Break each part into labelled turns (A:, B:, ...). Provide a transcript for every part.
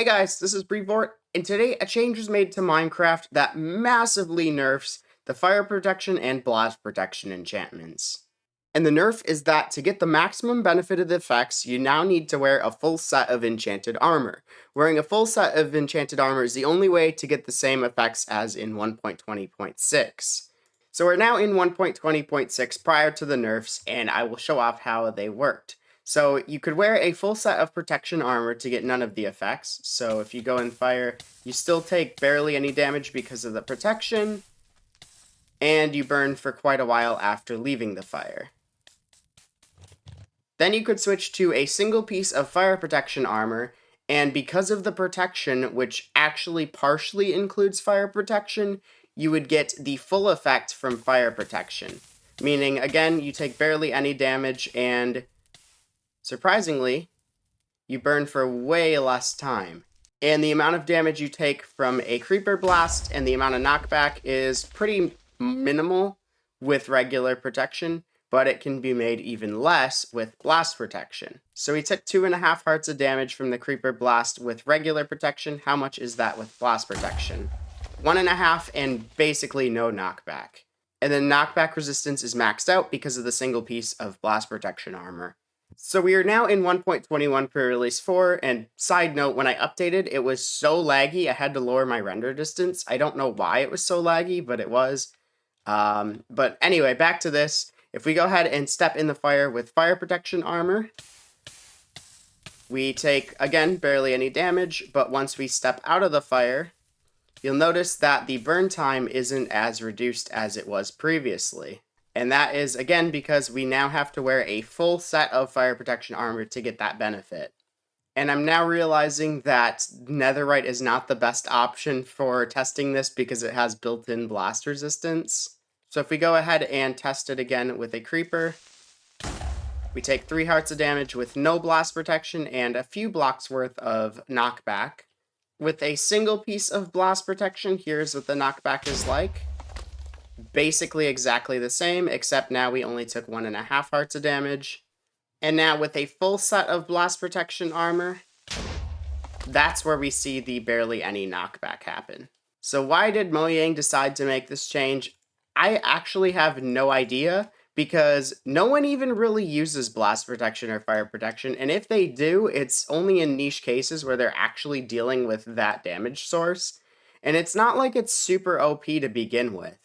A: Hey guys, this is Brevort, and today a change was made to Minecraft that massively nerfs the fire protection and blast protection enchantments. And the nerf is that to get the maximum benefit of the effects, you now need to wear a full set of enchanted armor. Wearing a full set of enchanted armor is the only way to get the same effects as in 1.20.6. So we're now in 1.20.6 prior to the nerfs, and I will show off how they worked. So you could wear a full set of protection armor to get none of the effects. So if you go in fire, you still take barely any damage because of the protection, and you burn for quite a while after leaving the fire. Then you could switch to a single piece of fire protection armor, and because of the protection, which actually partially includes fire protection, you would get the full effect from fire protection. Meaning, again, you take barely any damage, and surprisingly, you burn for way less time. And the amount of damage you take from a creeper blast and the amount of knockback is pretty minimal with regular protection, but it can be made even less with blast protection. So we took 2.5 hearts of damage from the creeper blast with regular protection. How much is that with blast protection? 1.5 and basically no knockback. And then knockback resistance is maxed out because of the single piece of blast protection armor. So we are now in 1.21 pre-release 4, and side note, when I updated, it was so laggy, I had to lower my render distance. I don't know why it was so laggy, but it was. But anyway, back to this. If we go ahead and step in the fire with fire protection armor, we take, again, barely any damage, but once we step out of the fire, you'll notice that the burn time isn't as reduced as it was previously. And that is, again, because we now have to wear a full set of fire protection armor to get that benefit. And I'm now realizing that netherite is not the best option for testing this because it has built-in blast resistance. So if we go ahead and test it again with a creeper, we take 3 hearts of damage with no blast protection and a few blocks worth of knockback. With a single piece of blast protection, here's what the knockback is like. Basically exactly the same, except now we only took 1.5 hearts of damage. And now with a full set of blast protection armor, that's where we see the barely any knockback happen. So why did Mojang decide to make this change? I actually have no idea, because no one even really uses blast protection or fire protection, and if they do, it's only in niche cases where they're actually dealing with that damage source. And it's not like it's super OP to begin with.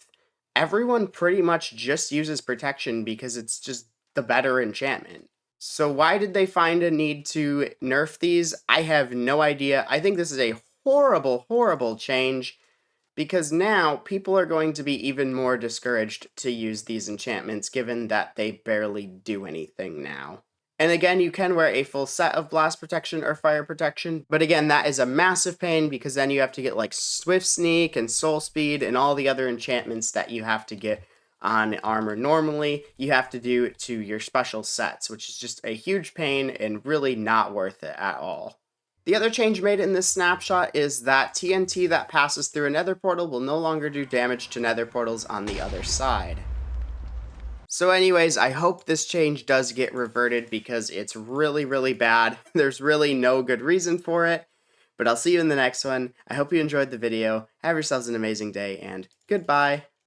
A: Everyone pretty much just uses protection because it's just the better enchantment. So why did they find a need to nerf these? I have no idea. I think this is a horrible, horrible change, because now people are going to be even more discouraged to use these enchantments given that they barely do anything now. And again, you can wear a full set of blast protection or fire protection, but again, that is a massive pain because then you have to get like Swift Sneak and Soul Speed and all the other enchantments that you have to get on armor normally. You have to do it to your special sets, which is just a huge pain and really not worth it at all. The other change made in this snapshot is that TNT that passes through a nether portal will no longer do damage to nether portals on the other side. So anyways, I hope this change does get reverted because it's really, really bad. There's really no good reason for it, but I'll see you in the next one. I hope you enjoyed the video. Have yourselves an amazing day, and goodbye.